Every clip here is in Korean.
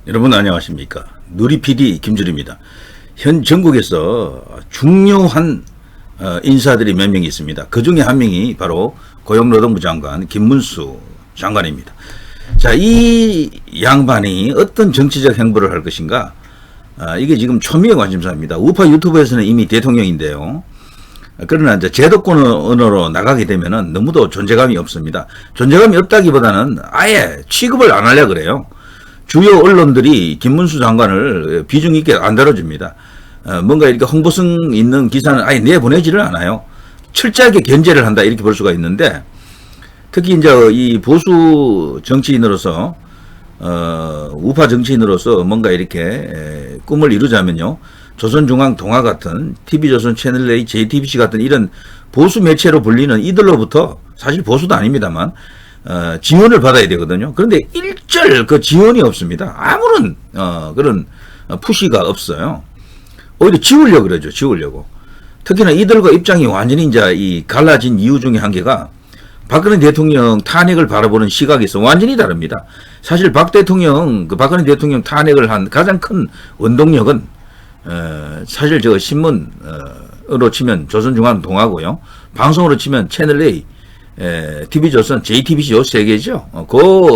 여러분 안녕하십니까. 누리PD 김주리입니다. 현 전국에서 중요한 인사들이 몇 명 있습니다. 그 중에 한 명이 바로 고용노동부 장관 김문수 장관입니다. 자, 이 양반이 어떤 정치적 행보를 할 것인가, 이게 지금 초미의 관심사입니다. 우파 유튜브에서는 이미 대통령인데요. 그러나 이제 제도권으로 나가게 되면은 너무도 존재감이 없습니다. 존재감이 없다기보다는 아예 취급을 안 하려 그래요. 주요 언론들이 김문수 장관을 비중 있게 안 다뤄줍니다. 뭔가 이렇게 홍보성 있는 기사는 아예 내보내지를 않아요. 철저하게 견제를 한다, 이렇게 볼 수가 있는데, 특히 이제 이 보수 정치인으로서, 우파 정치인으로서 뭔가 이렇게 꿈을 이루자면요, 조선중앙동화 같은, TV조선 채널A, JTBC 같은 이런 보수 매체로 불리는 이들로부터, 사실 보수도 아닙니다만, 지원을 받아야 되거든요. 그런데 일절 그 지원이 없습니다. 아무런 그런 푸시가 없어요. 오히려 지우려고 그러죠. 지우려고. 특히나 이들과 입장이 완전히 이제 이 갈라진 이유 중에 한 개가, 박근혜 대통령 탄핵을 바라보는 시각이 있어 완전히 다릅니다. 사실 박근혜 대통령 탄핵을 한 가장 큰 원동력은 사실 저 신문으로 치면 조선중앙동화고요. 방송으로 치면 채널A, TV조선, JTBC 요 세 개죠.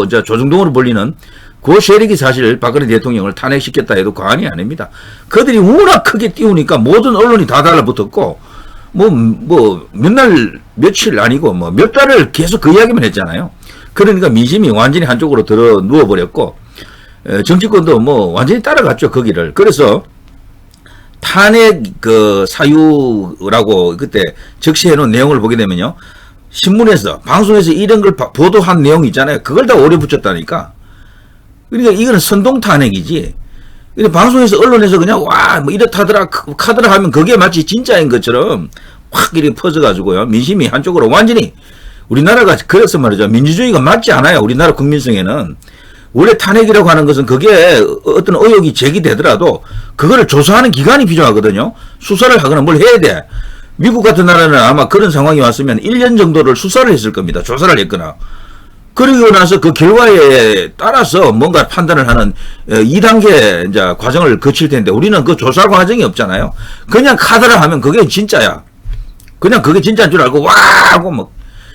이제 조중동으로 불리는 그 세력이 사실 박근혜 대통령을 탄핵시켰다 해도 과언이 아닙니다. 그들이 워낙 크게 띄우니까 모든 언론이 다 달라붙었고, 몇 날, 며칠 아니고, 몇 달을 계속 그 이야기만 했잖아요. 그러니까 민심이 완전히 한쪽으로 들어 누워버렸고, 정치권도 완전히 따라갔죠, 거기를. 그래서, 탄핵 사유라고 그때 적시해 놓은 내용을 보게 되면요, 신문에서, 방송에서 이런 걸 보도한 내용이 있잖아요. 그걸 다 오래 붙였다니까. 그러니까 이거는 선동 탄핵이지. 근데 방송에서, 언론에서 그냥, 이렇다더라, 카더라 하면 그게 마치 진짜인 것처럼 확 이렇게 퍼져가지고요. 민심이 한쪽으로 완전히, 우리나라가 그래서 말이죠. 민주주의가 맞지 않아요. 우리나라 국민성에는. 원래 탄핵이라고 하는 것은 그게 어떤 의혹이 제기되더라도 그거를 조사하는 기관이 필요하거든요. 수사를 하거나 뭘 해야 돼. 미국 같은 나라는 아마 그런 상황이 왔으면 1년 정도를 수사를 했을 겁니다. 조사를 했거나. 그러고 나서 그 결과에 따라서 뭔가 판단을 하는 2단계 이제 과정을 거칠 텐데, 우리는 그 조사 과정이 없잖아요. 그냥 카드라 하면 그게 진짜야. 그냥 그게 진짜인 줄 알고 하고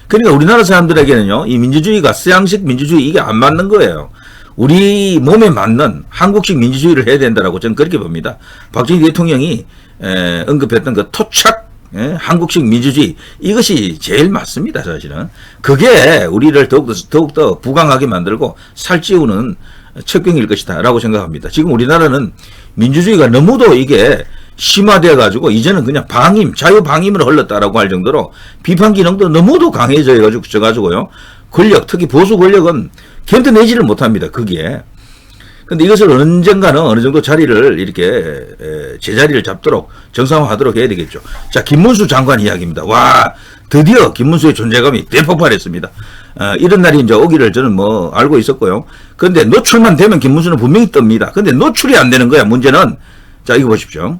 그러니까 우리나라 사람들에게는요, 이 민주주의가 서양식 민주주의 이게 안 맞는 거예요. 우리 몸에 맞는 한국식 민주주의를 해야 된다라고 저는 그렇게 봅니다. 박정희 대통령이 언급했던 그 토착 한국식 민주주의, 이것이 제일 맞습니다. 사실은 그게 우리를 더욱더 부강하게 만들고 살찌우는 척경일 것이다 라고 생각합니다. 지금 우리나라는 민주주의가 너무도 이게 심화되어 가지고 이제는 그냥 자유 방임으로 흘렀다라고 할 정도로 비판 기능도 너무도 강해져 가지고요, 권력, 특히 보수 권력은 견뎌내지를 못합니다. 거기에. 근데 이것을 언젠가는 어느 정도 자리를 이렇게 제자리를 잡도록 정상화하도록 해야 되겠죠. 자, 김문수 장관 이야기입니다. 드디어 김문수의 존재감이 대폭발했습니다. 이런 날이 이제 오기를 저는 알고 있었고요. 그런데 노출만 되면 김문수는 분명히 뜹니다. 근데 노출이 안 되는 거야. 문제는, 자, 이거 보십시오.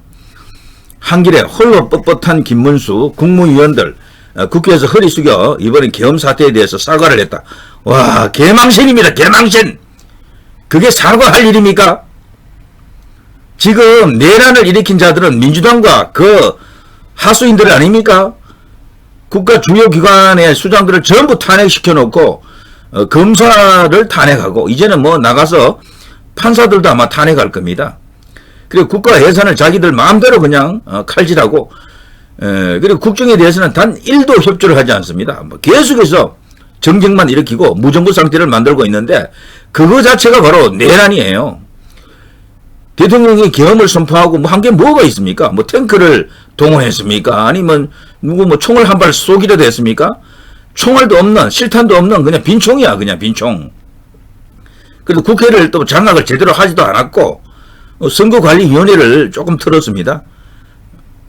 한길에 홀로 뻣뻣한 김문수, 국무위원들 국회에서 허리 숙여 이번에 계엄 사태에 대해서 사과를 했다. 개망신입니다. 개망신. 그게 사과할 일입니까? 지금 내란을 일으킨 자들은 민주당과 그 하수인들 아닙니까? 국가 주요 기관의 수장들을 전부 탄핵시켜 놓고 검사를 탄핵하고, 이제는 나가서 판사들도 아마 탄핵할 겁니다. 그리고 국가 예산을 자기들 마음대로 그냥 칼질하고, 그리고 국정에 대해서는 단 1도 협조를 하지 않습니다. 계속해서 정쟁만 일으키고 무정부 상태를 만들고 있는데, 그거 자체가 바로 내란이에요. 대통령이 계엄을 선포하고 한 게 뭐가 있습니까? 탱크를 동원했습니까? 아니면 누구 총을 한 발 쏘기라도 했습니까? 총알도 없는, 실탄도 없는 그냥 빈총이야. 그냥 빈총. 그래도 국회를 또 장악을 제대로 하지도 않았고, 선거관리위원회를 조금 틀었습니다.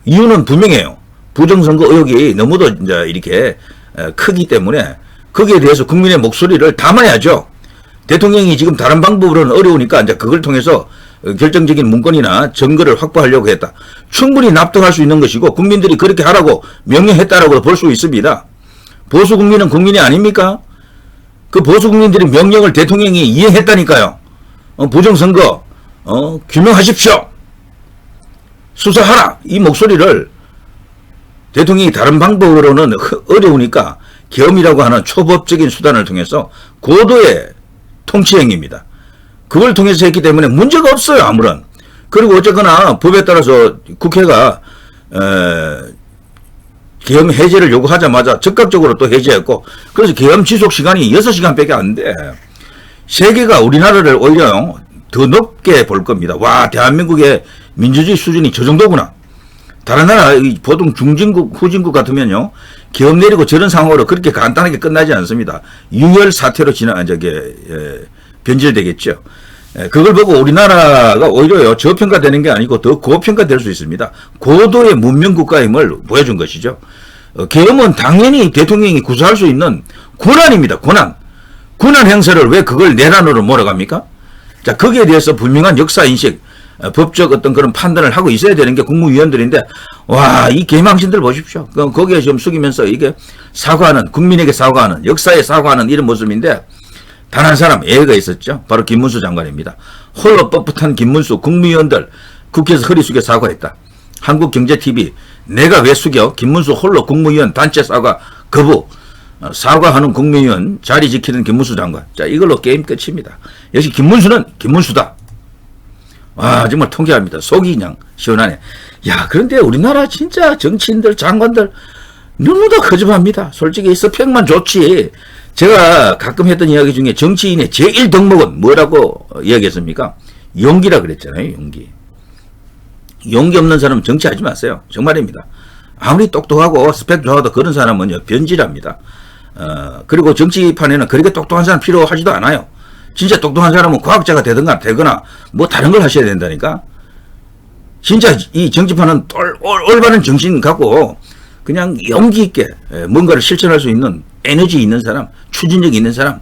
이유는 분명해요. 부정선거 의혹이 너무도 이제 이렇게 크기 때문에 거기에 대해서 국민의 목소리를 담아야죠. 대통령이 지금 다른 방법으로는 어려우니까 이제 그걸 통해서 결정적인 문건이나 증거를 확보하려고 했다. 충분히 납득할 수 있는 것이고, 국민들이 그렇게 하라고 명령했다라고 볼 수 있습니다. 보수 국민은 국민이 아닙니까? 그 보수 국민들의 명령을 대통령이 이행했다니까요. 부정선거, 규명하십시오. 수사하라. 이 목소리를 대통령이 다른 방법으로는 어려우니까 계엄이라고 하는 초법적인 수단을 통해서 고도의 통치행위입니다. 그걸 통해서 했기 때문에 문제가 없어요. 아무런. 그리고 어쨌거나 법에 따라서 국회가 계엄 해제를 요구하자마자 적극적으로 또 해제했고, 그래서 계엄 지속 시간이 6시간밖에 안 돼. 세계가 우리나라를 오히려 더 높게 볼 겁니다. 와, 대한민국의 민주주의 수준이 저 정도구나. 다른 나라 보통 중진국 후진국 같으면요, 계엄 내리고 저런 상황으로 그렇게 간단하게 끝나지 않습니다. 유혈 사태로 변질되겠죠. 그걸 보고 우리나라가 오히려 저평가되는 게 아니고 더 고평가될 수 있습니다. 고도의 문명국가임을 보여준 것이죠. 계엄은 당연히 대통령이 구사할 수 있는 권한입니다. 권한 행사를 왜 그걸 내란으로 몰아갑니까? 자, 거기에 대해서 분명한 역사인식, 법적 어떤 그런 판단을 하고 있어야 되는 게 국무위원들인데, 와, 이 개망신들 보십시오. 거기에 좀 숙이면서 이게 사과하는, 국민에게 사과하는, 역사에 사과하는 이런 모습인데, 단 한 사람 예외가 있었죠. 바로 김문수 장관입니다. 홀로 뻣뻣한 김문수 국무위원들 국회에서 허리 숙여 사과했다. 한국경제TV, 내가 왜 숙여? 김문수 홀로 국무위원 단체 사과 거부. 사과하는 국무위원 자리 지키는 김문수 장관. 자, 이걸로 게임 끝입니다. 역시 김문수는 김문수다. 와, 정말 통쾌합니다. 속이 그냥 시원하네. 야, 그런데 우리나라 진짜 정치인들, 장관들 너무 다 거짓합니다. 솔직히 스펙만 좋지. 제가 가끔 했던 이야기 중에 정치인의 제1덕목은 뭐라고 이야기했습니까? 용기라 그랬잖아요. 용기. 용기 없는 사람은 정치하지 마세요. 정말입니다. 아무리 똑똑하고 스펙 좋아도 그런 사람은요, 변질합니다. 그리고 정치판에는 그렇게 똑똑한 사람 필요하지도 않아요. 진짜 똑똑한 사람은 과학자가 되거나 뭐 다른 걸 하셔야 된다니까. 진짜 이 정치판은 올바른 정신 갖고 그냥 용기 있게 뭔가를 실천할 수 있는 에너지 있는 사람, 추진력 있는 사람,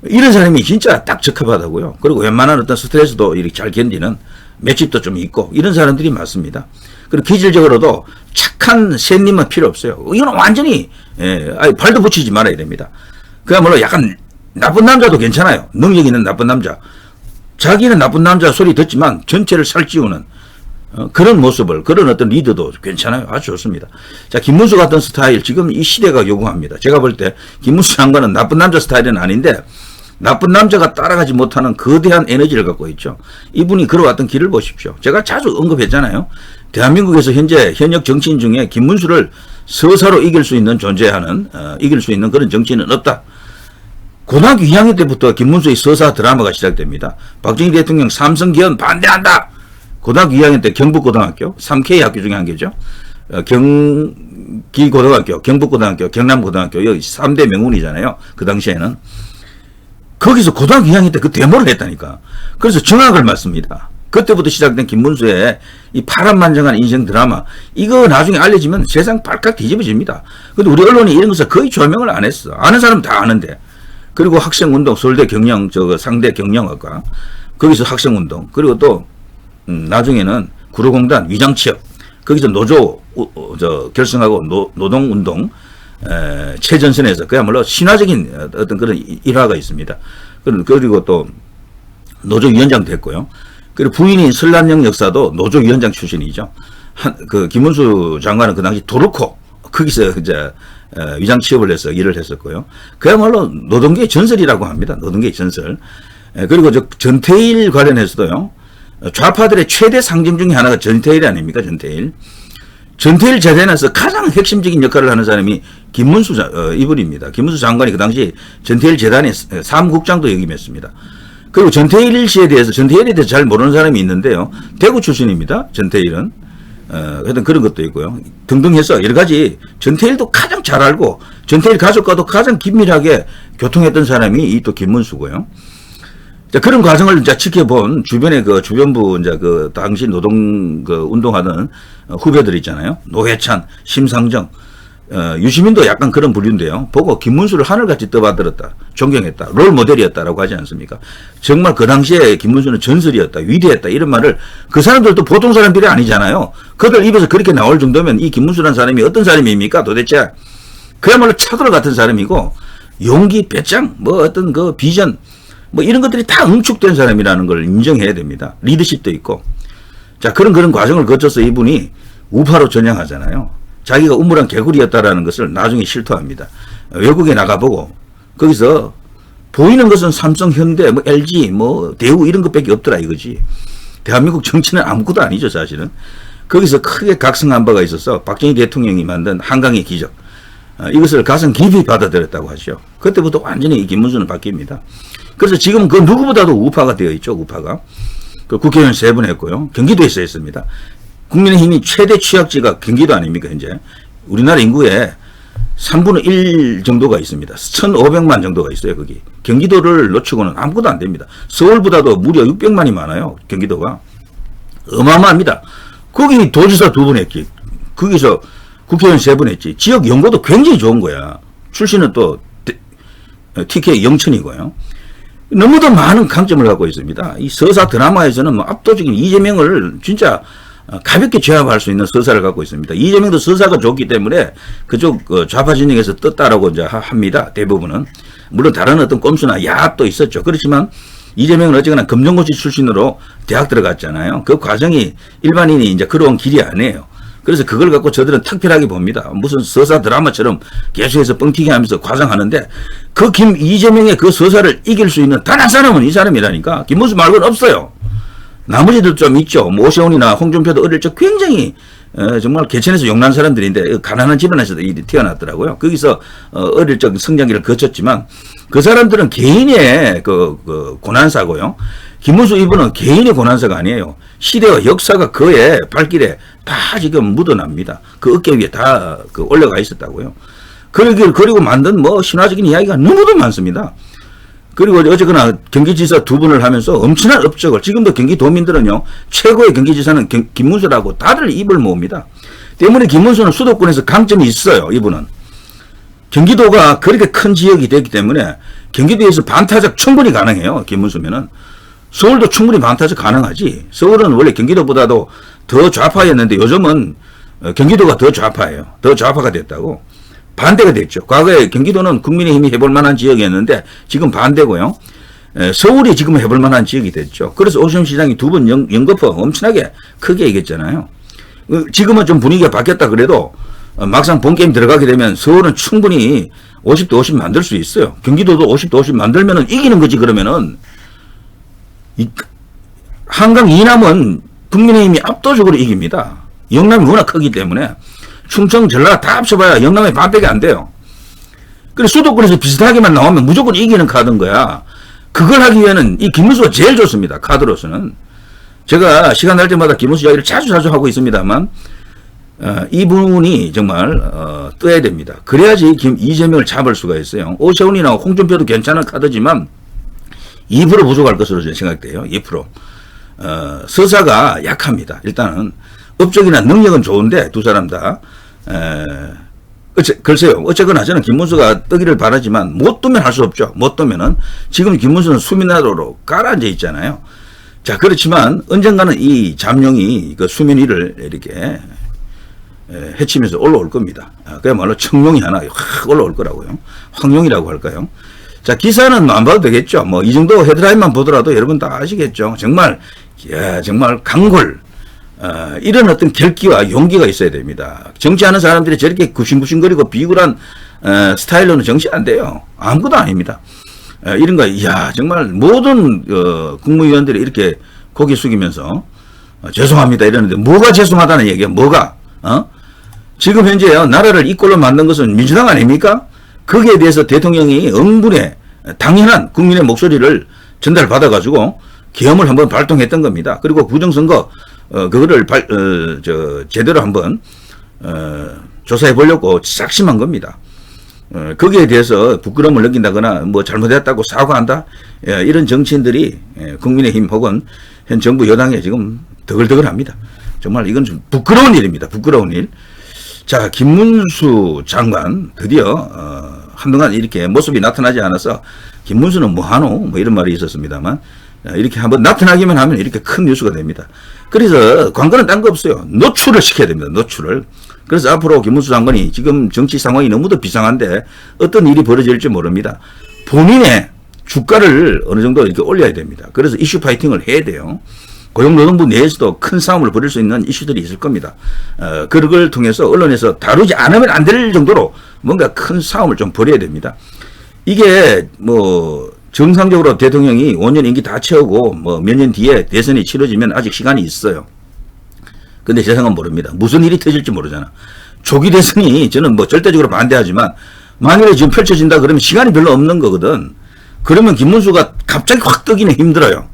이런 사람이 진짜 딱 적합하다고요. 그리고 웬만한 어떤 스트레스도 이렇게 잘 견디는, 맷집도 좀 있고 이런 사람들이 많습니다. 그리고 기질적으로도 착한 샌님은 필요 없어요. 이건 완전히 발도 붙이지 말아야 됩니다. 그야말로 약간 나쁜 남자도 괜찮아요. 능력 있는 나쁜 남자. 자기는 나쁜 남자 소리 듣지만 전체를 살찌우는 그런 모습을, 그런 어떤 리더도 괜찮아요. 아주 좋습니다. 자, 김문수 같은 스타일, 지금 이 시대가 요구합니다. 제가 볼 때 김문수 장관은 나쁜 남자 스타일은 아닌데 나쁜 남자가 따라가지 못하는 거대한 에너지를 갖고 있죠. 이분이 걸어왔던 길을 보십시오. 제가 자주 언급했잖아요. 대한민국에서 현재 현역 정치인 중에 김문수를 서사로 이길 수 있는 이길 수 있는 그런 정치인은 없다. 고등학교 2학년 때부터 김문수의 서사 드라마가 시작됩니다. 박정희 대통령 삼성개헌 반대한다. 고등학교 2학년 때 경북고등학교, 3K 학교 중에 한 개죠. 경기고등학교, 경북고등학교, 경남고등학교, 여기 3대 명문이잖아요. 그 당시에는. 거기서 고등학교 2학년 때 그 데모를 했다니까. 그래서 정학을 맞습니다. 그때부터 시작된 김문수의 이 파란만장한 인생 드라마, 이거 나중에 알려지면 세상 발칵 뒤집어집니다. 근데 우리 언론이 이런 것을 거의 조명을 안 했어. 아는 사람은 다 아는데. 그리고 학생운동, 서울대 상대 경영학과, 거기서 학생운동, 그리고 또 나중에는 구로공단 위장취업, 거기서 노조 결성하고 노동운동 최전선에서 그야말로 신화적인 어떤 그런 일화가 있습니다. 그리고 또 노조위원장 됐고요. 그리고 부인인 설란영 역사도 노조위원장 출신이죠. 그 김문수 장관은 그 당시 도르코 거기서 이제 위장 취업을 해서 일을 했었고요. 그야말로 노동계의 전설이라고 합니다. 노동계의 전설. 그리고 전태일 관련해서도요. 좌파들의 최대 상징 중에 하나가 전태일 아닙니까? 전태일 재단에서 가장 핵심적인 역할을 하는 사람이 김문수 이분입니다. 김문수 장관이 그 당시 전태일 재단의 사무국장도 역임했습니다. 그리고 전태일에 대해서 잘 모르는 사람이 있는데요. 대구 출신입니다. 전태일은. 하여튼 그런 것도 있고요. 등등 해서 여러 가지 전태일도 가장 잘 알고 전태일 가족과도 가장 긴밀하게 교통했던 사람이 이 또 김문수고요. 자, 그런 과정을 이제 지켜본 주변의 주변부 당시 노동 운동하던 후배들 있잖아요. 노회찬, 심상정, 유시민도 약간 그런 부류인데요. 보고 김문수를 하늘같이 떠받들었다. 존경했다. 롤 모델이었다라고 하지 않습니까? 정말 그 당시에 김문수는 전설이었다. 위대했다. 이런 말을 그 사람들도 보통 사람들이 아니잖아요. 그들 입에서 그렇게 나올 정도면 이 김문수라는 사람이 어떤 사람입니까? 도대체. 그야말로 차돌 같은 사람이고 용기, 배짱, 어떤 비전, 뭐 이런 것들이 다 응축된 사람이라는 걸 인정해야 됩니다. 리더십도 있고. 자, 그런 과정을 거쳐서 이분이 우파로 전향하잖아요. 자기가 우물한 개구리였다라는 것을 나중에 실토합니다. 외국에 나가보고 거기서 보이는 것은 삼성, 현대, 뭐 LG, 뭐 대우 이런 것밖에 없더라 이거지. 대한민국 정치는 아무것도 아니죠 사실은. 거기서 크게 각성한 바가 있어서 박정희 대통령이 만든 한강의 기적, 이것을 가슴 깊이 받아들였다고 하죠. 그때부터 완전히 이 김문수는 바뀝니다. 그래서 지금 그 누구보다도 우파가 되어 있죠. 우파가. 그 국회의원 3번 했고요. 경기도에서 했습니다. 국민의힘이 최대 취약지가 경기도 아닙니까 현재. 우리나라 인구의 3분의 1 정도가 있습니다. 1,500만 정도가 있어요 거기. 경기도를 놓치고는 아무것도 안 됩니다. 서울보다도 무려 600만이 많아요 경기도가. 어마어마합니다. 거기 도지사 2번 했지. 거기서 국회의원 3번 했지. 지역 연고도 굉장히 좋은 거야. 출신은 또 TK 영천이고요. 너무도 많은 강점을 갖고 있습니다. 이 서사 드라마에서는 뭐 압도적인 이재명을 진짜 가볍게 제압할 수 있는 서사를 갖고 있습니다. 이재명도 서사가 좋기 때문에 그쪽 좌파 진영에서 떴다라고 이제 합니다. 대부분은. 물론 다른 어떤 꼼수나 야합도 있었죠. 그렇지만 이재명은 어쨌거나 검정고시 출신으로 대학 들어갔잖아요. 그 과정이 일반인이 이제 걸어온 길이 아니에요. 그래서 그걸 갖고 저들은 특별하게 봅니다. 무슨 서사 드라마처럼 계속해서 뻥튀기 하면서 과장하는데 이재명의 그 서사를 이길 수 있는 단 한 사람은 이 사람이라니까. 김문수 말고는 없어요. 나머지들 좀 있죠. 뭐 오세훈이나 홍준표도 어릴 적 굉장히 정말 개천에서 용난 사람들인데 가난한 집안에서 태어났더라고요. 거기서 어릴 적 성장기를 거쳤지만 그 사람들은 개인의 그 고난사고요. 김문수 이분은 개인의 고난사가 아니에요. 시대와 역사가 그의 발길에 다 지금 묻어납니다. 그 어깨 위에 다 올라가 있었다고요. 그리고 만든 뭐 신화적인 이야기가 너무도 많습니다. 그리고 어쨌거나 경기지사 2분을 하면서 엄청난 업적을, 지금도 경기도민들은요, 최고의 경기지사는 김문수라고 다들 입을 모읍니다. 때문에 김문수는 수도권에서 강점이 있어요, 이분은. 경기도가 그렇게 큰 지역이 되기 때문에 경기도에서 반타작 충분히 가능해요, 김문수면은. 서울도 충분히 반타작 가능하지. 서울은 원래 경기도보다도 더 좌파였는데 요즘은 경기도가 더 좌파예요. 더 좌파가 됐다고. 반대가 됐죠. 과거에 경기도는 국민의힘이 해볼 만한 지역이었는데 지금 반대고요. 서울이 지금 해볼 만한 지역이 됐죠. 그래서 오세훈 시장이 2번 연거푸 엄청나게 크게 이겼잖아요. 지금은 좀 분위기가 바뀌었다 그래도 막상 본게임 들어가게 되면 서울은 충분히 50대 50 만들 수 있어요. 경기도도 50대 50 만들면은 이기는 거지. 그러면은 한강 이남은 국민의힘이 압도적으로 이깁니다. 영남이 워낙 크기 때문에. 충청, 전라 다 합쳐봐야 영남의 반밖에 안 돼요. 그래 수도권에서 비슷하게만 나오면 무조건 이기는 카드인 거야. 그걸 하기 위해는 이 김문수가 제일 좋습니다. 카드로서는. 제가 시간 날 때마다 김문수 이야기를 자주 하고 있습니다만 이분이 정말 떠야 됩니다. 그래야지 이재명을 잡을 수가 있어요. 오세훈이나 홍준표도 괜찮은 카드지만 2% 부족할 것으로 저는 생각돼요. 2%. 서사가 약합니다. 일단은 업적이나 능력은 좋은데 두 사람 다 글쎄요. 어쨌거나 저는 김문수가 뜨기를 바라지만 못 뜨면 할 수 없죠. 못 뜨면은 지금 김문수는 수민화도로 가라앉아 있잖아요. 자, 그렇지만 언젠가는 이 잠룡이 그 수면 위를 이렇게 헤치면서 올라올 겁니다. 그야말로 청룡이 하나 확 올라올 거라고요. 황룡이라고 할까요? 자, 기사는 안 봐도 되겠죠. 뭐 이 정도 헤드라인만 보더라도 여러분 다 아시겠죠. 정말 강골. 이런 어떤 결기와 용기가 있어야 됩니다. 정치하는 사람들이 저렇게 굽신굽신거리고 비굴한 스타일로는 정치 안 돼요. 아무것도 아닙니다. 이런 거, 정말 모든 국무위원들이 이렇게 고개 숙이면서 죄송합니다 이러는데 뭐가 죄송하다는 얘기야? 뭐가? 지금 현재 나라를 이 꼴로 만든 것은 민주당 아닙니까? 거기에 대해서 대통령이 응분의 당연한 국민의 목소리를 전달받아가지고 계엄을 한번 발동했던 겁니다. 그리고 부정선거 그거를 제대로 한번 조사해 보려고 작심한 겁니다. 거기에 대해서 부끄러움을 느낀다거나 뭐 잘못했다고 사과한다 이런 정치인들이 국민의힘 혹은 현 정부 여당에 지금 더글더글합니다. 정말 이건 좀 부끄러운 일입니다. 부끄러운 일. 자, 김문수 장관 드디어 한동안 이렇게 모습이 나타나지 않아서 김문수는 뭐하노? 뭐 이런 말이 있었습니다만 이렇게 한번 나타나기만 하면 이렇게 큰 뉴스가 됩니다. 그래서 관건은 딴 거 없어요. 노출을 시켜야 됩니다. 노출을. 그래서 앞으로 김문수 장관이 지금 정치 상황이 너무도 비상한데 어떤 일이 벌어질지 모릅니다. 본인의 주가를 어느 정도 이렇게 올려야 됩니다. 그래서 이슈 파이팅을 해야 돼요. 고용노동부 내에서도 큰 싸움을 벌일 수 있는 이슈들이 있을 겁니다. 그걸 통해서 언론에서 다루지 않으면 안 될 정도로 뭔가 큰 싸움을 좀 벌여야 됩니다. 이게 뭐 정상적으로 대통령이 5년 임기 다 채우고 뭐 몇 년 뒤에 대선이 치러지면 아직 시간이 있어요. 근데 세상은 모릅니다. 무슨 일이 터질지 모르잖아. 조기 대선이 저는 뭐 절대적으로 반대하지만 만일에 지금 펼쳐진다 그러면 시간이 별로 없는 거거든. 그러면 김문수가 갑자기 확 뜨기는 힘들어요.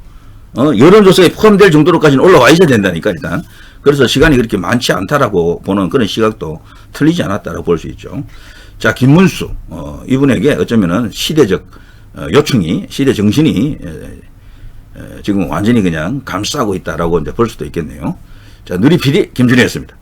여론조사에 포함될 정도로까지는 올라와 있어야 된다니까, 일단. 그래서 시간이 그렇게 많지 않다라고 보는 그런 시각도 틀리지 않았다라고 볼 수 있죠. 자, 김문수, 이분에게 어쩌면은 시대적 요충이, 시대 정신이 지금 완전히 그냥 감싸고 있다라고 이제 볼 수도 있겠네요. 자, 누리 PD 김준혜였습니다.